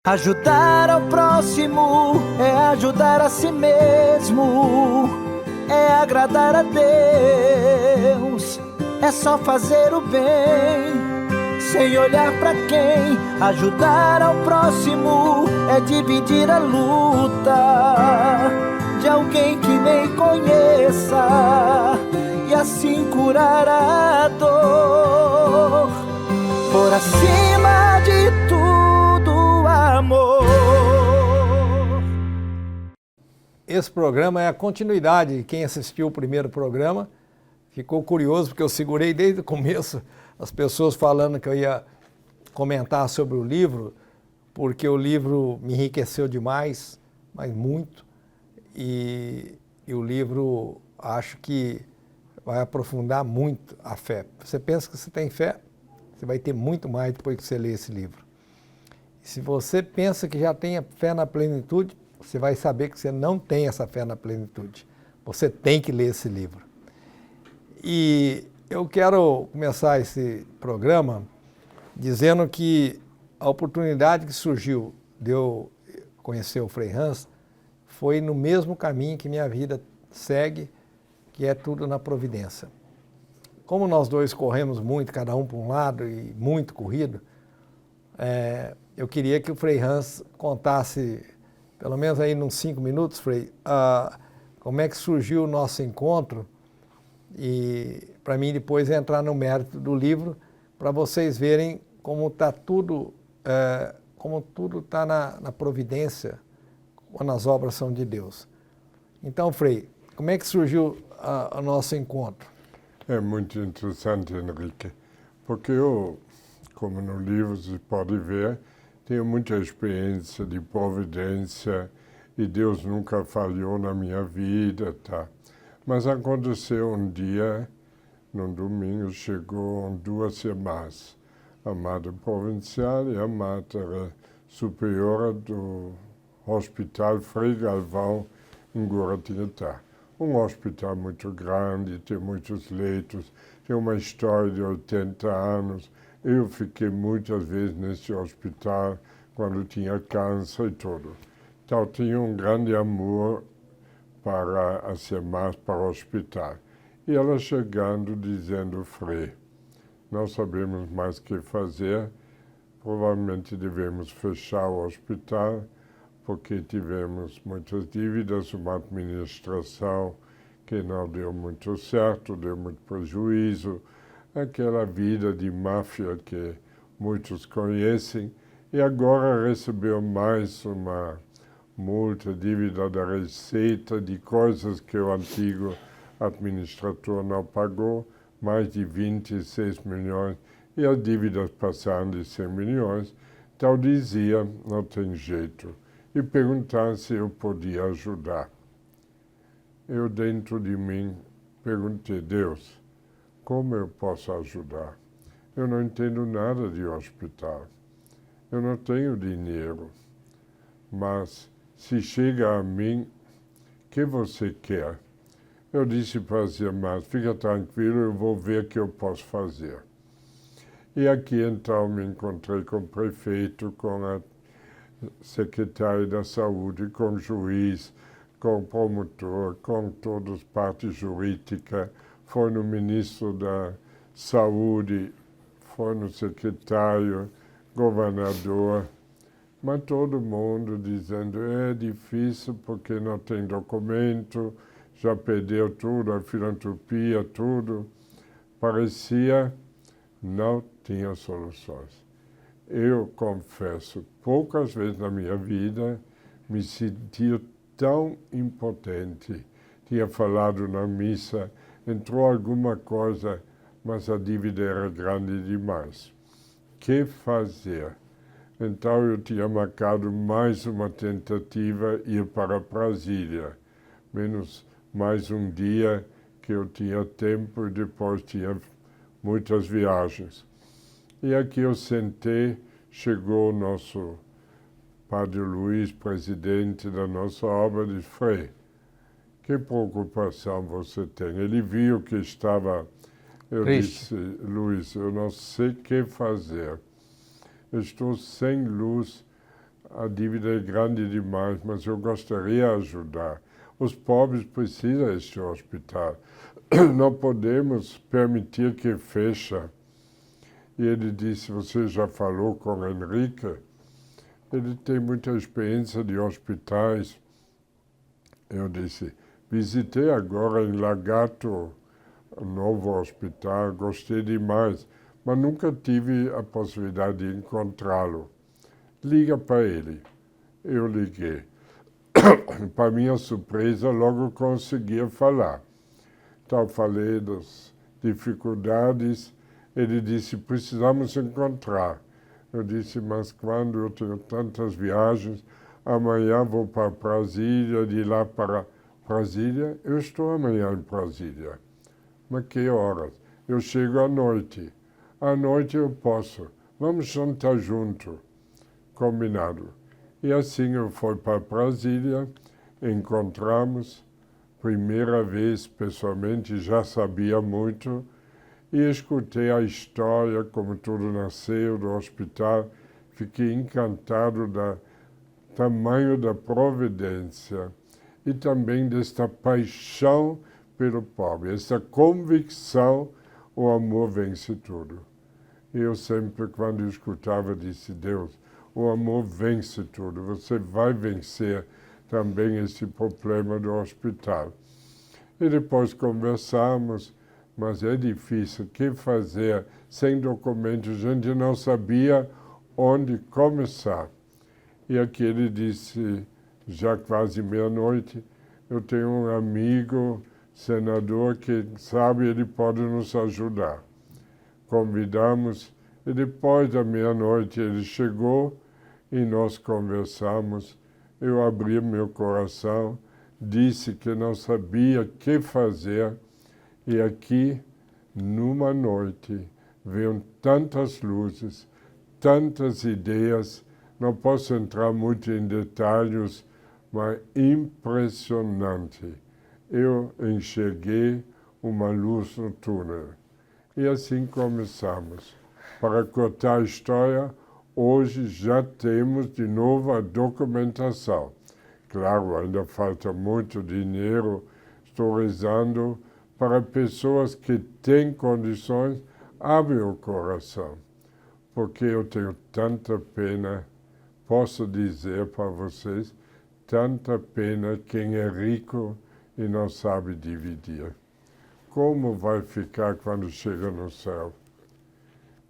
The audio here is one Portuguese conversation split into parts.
Ajudar ao próximo é ajudar a si mesmo, é agradar a Deus, é só fazer o bem, sem olhar pra quem. Ajudar ao próximo é dividir a luta de alguém que nem conheça e assim curar a dor. Por acima de tudo, amor. Esse programa é a continuidade. Quem assistiu o primeiro programa ficou curioso, porque eu segurei desde o começo as pessoas falando que eu ia comentar sobre o livro, porque o livro me enriqueceu demais, mas muito. E o livro, acho que vai aprofundar muito a fé. Você pensa que você tem fé? Você vai ter muito mais depois que você ler esse livro. E se você pensa que já tem a fé na plenitude, você vai saber que você não tem essa fé na plenitude. Você tem que ler esse livro. E eu quero começar esse programa dizendo que a oportunidade que surgiu de eu conhecer o Frei Hans foi no mesmo caminho que minha vida segue, que é tudo na providência. Como nós dois corremos muito, cada um para um lado e muito corrido, eu queria que o Frei Hans contasse, pelo menos aí nos 5 minutos, Frei, como é que surgiu o nosso encontro e para mim depois entrar no mérito do livro, para vocês verem como está tudo, como tudo está na providência, quando as obras são de Deus. Então, Frei, como é que surgiu o nosso encontro? É muito interessante, Henrique, porque eu, como no livro se pode ver, tenho muita experiência de providência e Deus nunca falhou na minha vida, tá? Mas aconteceu um dia, num domingo, chegou 2 irmãs, a Madre Provincial e a Madre Superiora do Hospital Frei Galvão, em Guaratinguetá. Um hospital muito grande, tem muitos leitos, tem uma história de 80 anos. Eu fiquei muitas vezes nesse hospital quando tinha câncer e tudo. Então, tinha um grande amor para as irmãs, para o hospital. E ela chegando, dizendo, Frei, não sabemos mais o que fazer, provavelmente devemos fechar o hospital, porque tivemos muitas dívidas, uma administração que não deu muito certo, deu muito prejuízo, aquela vida de máfia que muitos conhecem, e agora recebeu mais uma multa, dívida da Receita, de coisas que o antigo administrador não pagou, mais de 26 milhões, e as dívidas passaram de 100 milhões, então dizia, não tem jeito, e perguntar se eu podia ajudar. Eu, dentro de mim, perguntei, Deus, como eu posso ajudar? Eu não entendo nada de hospital. Eu não tenho dinheiro. Mas, se chega a mim, o que você quer? Eu disse para as irmãs, fica tranquilo, eu vou ver o que eu posso fazer. E aqui, então, me encontrei com o prefeito, com a secretário da Saúde, com o juiz, com o promotor, com todas as partes jurídicas, foi no ministro da Saúde, foi no secretário, governador, mas todo mundo dizendo, é difícil porque não tem documento, já perdeu tudo, a filantropia, tudo. Parecia não tinha soluções. Eu confesso, poucas vezes na minha vida me senti tão impotente. Tinha falado na missa, entrou alguma coisa, mas a dívida era grande demais. Que fazer? Então eu tinha marcado mais uma tentativa, ir para Brasília. Menos mais um dia que eu tinha tempo e depois tinha muitas viagens. E aqui eu sentei, chegou o nosso Padre Luiz, presidente da nossa obra, disse, Frei, que preocupação você tem? Ele viu que estava, eu disse, Luiz, eu não sei o que fazer. Eu estou sem luz, a dívida é grande demais, mas eu gostaria de ajudar. Os pobres precisam deste hospital. Não podemos permitir que feche. E ele disse, você já falou com o Henrique? Ele tem muita experiência de hospitais. Eu disse, visitei agora em Lagarto, um novo hospital, gostei demais, mas nunca tive a possibilidade de encontrá-lo. Liga para ele. Eu liguei. Para minha surpresa, logo conseguia falar. Então, falei das dificuldades. Ele disse, precisamos encontrar. Eu disse, mas quando eu tenho tantas viagens, amanhã vou para Brasília, de lá para Brasília. Eu estou amanhã em Brasília. Mas que horas? Eu chego à noite. À noite eu posso. Vamos jantar junto. Combinado. E assim eu fui para Brasília, encontramos, primeira vez pessoalmente, já sabia muito, e escutei a história, como tudo nasceu, do hospital. Fiquei encantado do tamanho da providência e também desta paixão pelo pobre, essa convicção, o amor vence tudo. Eu sempre, quando escutava, disse, Deus, o amor vence tudo, você vai vencer também esse problema do hospital. E depois conversamos, mas é difícil, o que fazer sem documentos? A gente não sabia onde começar. E aqui ele disse, já quase meia-noite, eu tenho um amigo, senador, que sabe, ele pode nos ajudar. Convidamos, e depois da meia-noite ele chegou e nós conversamos. Eu abri meu coração, disse que não sabia o que fazer, e aqui, numa noite, veio tantas luzes, tantas ideias, não posso entrar muito em detalhes, mas impressionante. Eu enxerguei uma luz no túnel. E assim começamos. Para cortar a história, hoje já temos de novo a documentação. Claro, ainda falta muito dinheiro. Estou rezando para pessoas que têm condições, abrem o coração. Porque eu tenho tanta pena, posso dizer para vocês, tanta pena quem é rico e não sabe dividir. Como vai ficar quando chega no céu?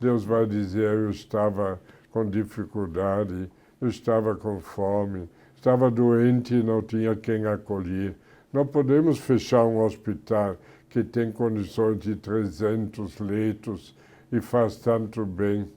Deus vai dizer, eu estava com dificuldade, eu estava com fome, estava doente e não tinha quem acolher. Não podemos fechar um hospital que tem condições de 300 leitos e faz tanto bem.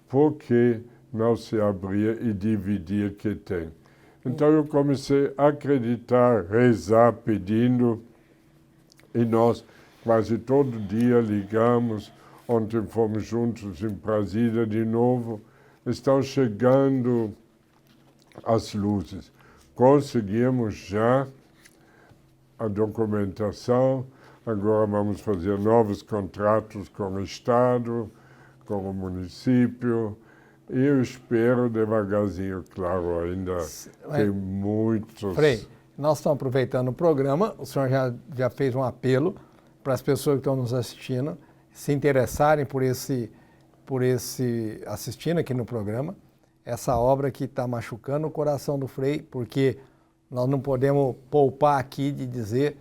Por que não se abrir e dividir o que tem? Então eu comecei a acreditar, rezar, pedindo, e nós quase todo dia ligamos. Ontem fomos juntos em Brasília de novo. Estão chegando as luzes. Conseguimos já a documentação. Agora vamos fazer novos contratos com o Estado, com o município. E eu espero devagarzinho, claro, ainda tem muitos... Frei, nós estamos aproveitando o programa, o senhor já fez um apelo para as pessoas que estão nos assistindo se interessarem por esse assistindo aqui no programa, essa obra que está machucando o coração do Frei, porque nós não podemos poupar aqui de dizer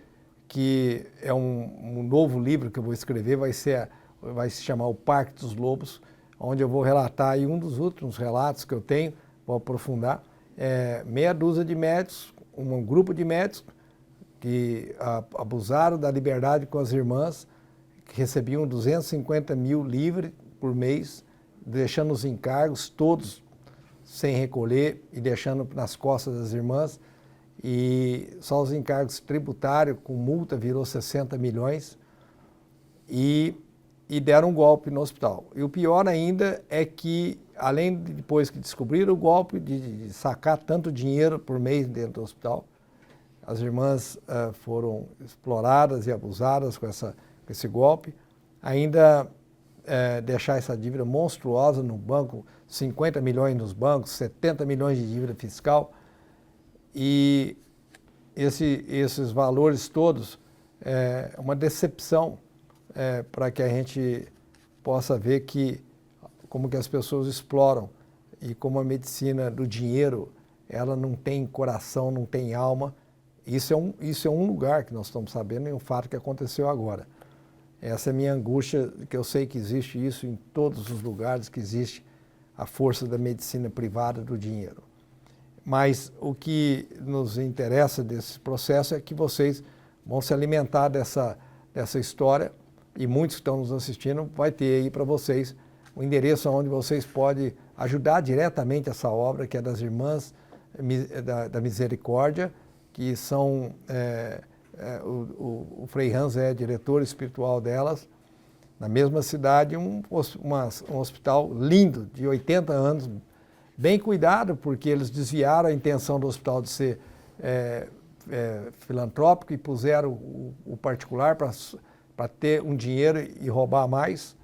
que é um novo livro que eu vou escrever, vai se chamar O Parque dos Lobos, onde eu vou relatar aí um dos últimos relatos que eu tenho, vou aprofundar, meia dúzia de médicos, um grupo de médicos que abusaram da liberdade com as irmãs, que recebiam 250 mil livres por mês, deixando os encargos todos sem recolher e deixando nas costas das irmãs, e só os encargos tributários com multa virou 60 milhões e deram um golpe no hospital. E o pior ainda é que, além de depois que descobriram o golpe de sacar tanto dinheiro por mês dentro do hospital, as irmãs foram exploradas e abusadas com esse golpe, ainda deixar essa dívida monstruosa no banco, 50 milhões nos bancos, 70 milhões de dívida fiscal, e esses valores todos é uma decepção para que a gente possa ver como que as pessoas exploram e como a medicina do dinheiro, ela não tem coração, não tem alma. Isso é um lugar que nós estamos sabendo e um fato que aconteceu agora. Essa é a minha angústia, que eu sei que existe isso em todos os lugares, que existe a força da medicina privada do dinheiro. Mas o que nos interessa desse processo é que vocês vão se alimentar dessa história, e muitos que estão nos assistindo vai ter aí para vocês o endereço onde vocês podem ajudar diretamente essa obra, que é das Irmãs da Misericórdia, que são... o Frei Hans é diretor espiritual delas, na mesma cidade, um hospital lindo, de 80 anos, bem cuidado, porque eles desviaram a intenção do hospital de ser filantrópico e puseram o particular para ter um dinheiro e roubar mais.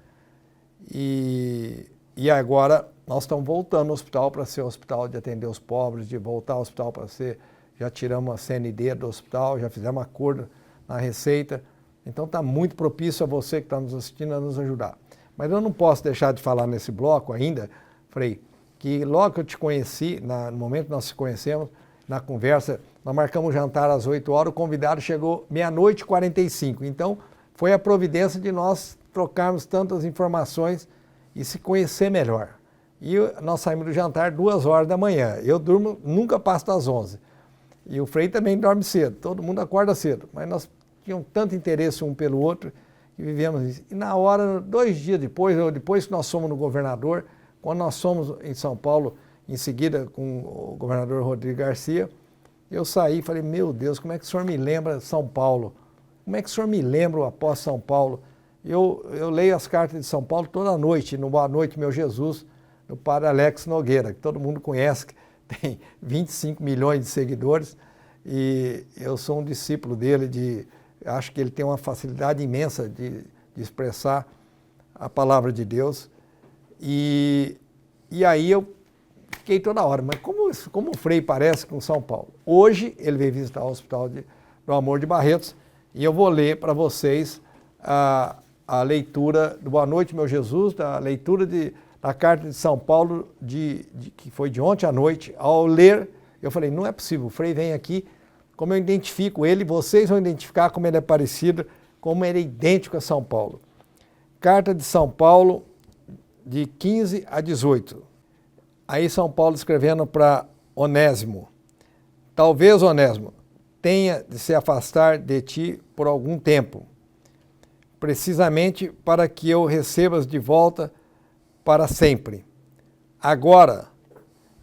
E agora nós estamos voltando ao hospital para ser hospital de atender os pobres, de voltar ao hospital para ser... Já tiramos a CND do hospital, já fizemos acordo na receita. Então está muito propício a você que está nos assistindo a nos ajudar. Mas eu não posso deixar de falar nesse bloco ainda, Frei, que logo que eu te conheci, no momento que nós se conhecemos, na conversa, nós marcamos o jantar às 8 horas, o convidado chegou meia-noite e 45. Então foi a providência de nós trocarmos tantas informações e se conhecer melhor. E nós saímos do jantar 2 horas da manhã. Eu durmo, nunca passo das 11. E o Frei também dorme cedo, todo mundo acorda cedo, mas nós tínhamos tanto interesse um pelo outro que vivemos isso. E na hora, 2 dias depois, ou depois que nós fomos no governador, quando nós fomos em São Paulo, em seguida com o governador Rodrigo Garcia, eu saí e falei, meu Deus, como é que o senhor me lembra São Paulo? Como é que o senhor me lembra o apóstolo São Paulo? Eu leio as cartas de São Paulo toda noite, no Boa Noite, Meu Jesus, do padre Alex Nogueira, que todo mundo conhece, tem 25 milhões de seguidores, e eu sou um discípulo dele, acho que ele tem uma facilidade imensa de expressar a palavra de Deus, e aí eu fiquei toda hora, mas como o Frei parece com São Paulo? Hoje ele veio visitar o Hospital do Amor de Barretos, e eu vou ler para vocês a leitura do Boa Noite, Meu Jesus, da leitura da carta de São Paulo, que foi de ontem à noite. Ao ler, eu falei, não é possível, o Frei vem aqui, como eu identifico ele, vocês vão identificar como ele é parecido, como ele é idêntico a São Paulo. Carta de São Paulo, de 15 a 18. Aí São Paulo escrevendo para Onésimo. Talvez, Onésimo, tenha de se afastar de ti por algum tempo, precisamente para que eu recebas de volta para sempre. Agora,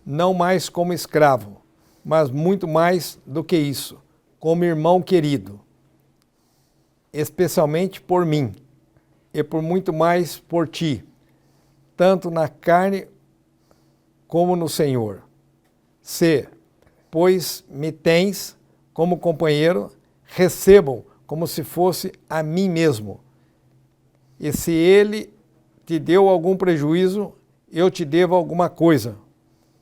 não mais como escravo, mas muito mais do que isso, como irmão querido, especialmente por mim, e por muito mais por ti, tanto na carne como no Senhor. Se, pois, me tens como companheiro, recebam como se fosse a mim mesmo. E se ele te deu algum prejuízo, eu te devo alguma coisa.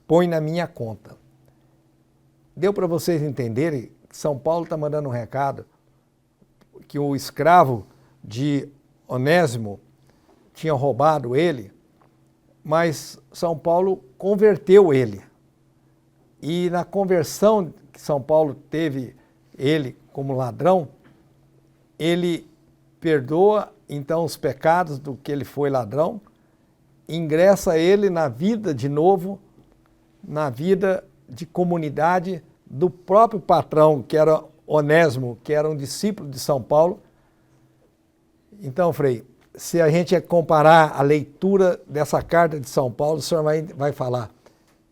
Põe na minha conta. Deu para vocês entenderem que São Paulo está mandando um recado que o escravo de Onésimo tinha roubado ele, mas São Paulo converteu ele. E na conversão que São Paulo teve ele como ladrão, ele perdoa então os pecados do que ele foi ladrão, ingressa ele na vida de novo, na vida de comunidade do próprio patrão, que era Onésimo, que era um discípulo de São Paulo. Então, Frei, se a gente comparar a leitura dessa carta de São Paulo, o senhor vai falar.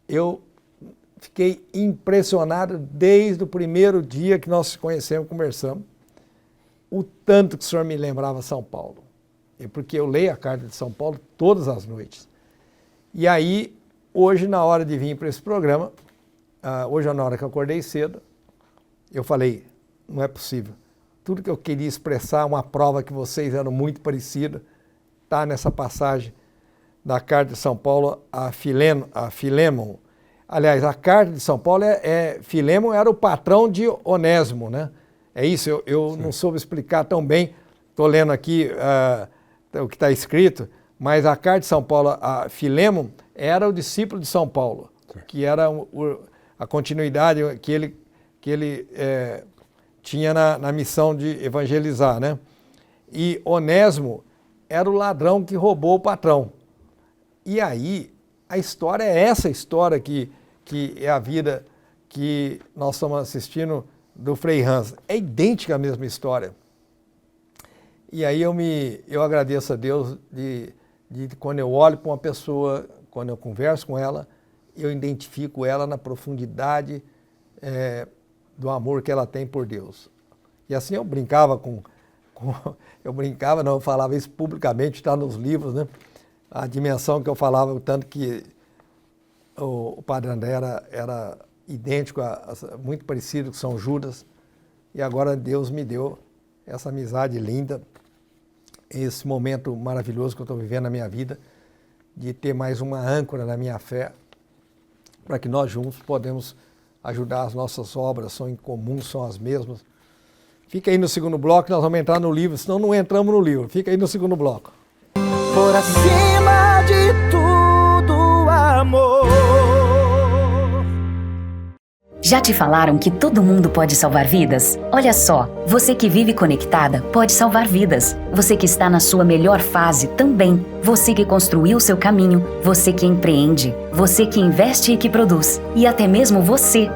Eu fiquei impressionado desde o primeiro dia que nós nos conhecemos, conversamos, o tanto que o senhor me lembrava São Paulo. É porque eu leio a carta de São Paulo todas as noites. E aí, hoje, na hora de vir para esse programa, hoje na hora que eu acordei cedo, eu falei, não é possível. Tudo que eu queria expressar, uma prova que vocês eram muito parecidos, está nessa passagem da carta de São Paulo a Filémon. Aliás, a carta de São Paulo Filémon era o patrão de Onésimo, né? É isso, eu não soube explicar tão bem, estou lendo aqui o que está escrito, mas a carta de São Paulo a Filémon era o discípulo de São Paulo, que era a continuidade que ele tinha na missão de evangelizar, né? E Onésimo era o ladrão que roubou o patrão. E aí, a história é essa história que é a vida que nós estamos assistindo do Frei Hans. É idêntica a mesma história. E aí eu agradeço a Deus de quando eu olho para uma pessoa, quando eu converso com ela, eu identifico ela na profundidade do amor que ela tem por Deus. E assim eu brincava eu falava isso publicamente, está nos livros, né? A dimensão que eu falava, o tanto que o Padre André era idêntico, muito parecido com São Judas, e agora Deus me deu essa amizade linda, esse momento maravilhoso que eu estou vivendo na minha vida, de ter mais uma âncora na minha fé, para que nós juntos podemos ajudar. As nossas obras são em comum, são as mesmas. Fica aí no segundo bloco, nós vamos entrar no livro, senão não entramos no livro. Fica aí no segundo bloco. Por acima de tudo, amor. Já te falaram que todo mundo pode salvar vidas? Olha só, você que vive conectada pode salvar vidas. Você que está na sua melhor fase também. Você que construiu seu caminho, você que empreende, você que investe e que produz. E até mesmo você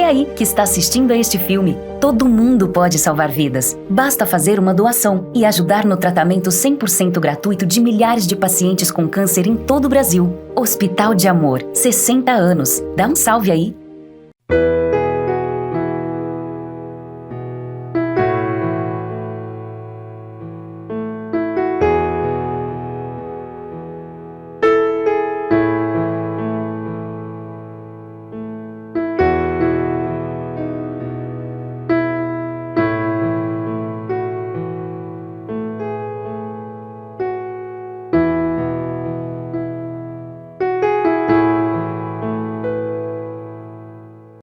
aí que está assistindo a este filme. Todo mundo pode salvar vidas. Basta fazer uma doação e ajudar no tratamento 100% gratuito de milhares de pacientes com câncer em todo o Brasil. Hospital de Amor, 60 anos. Dá um salve aí.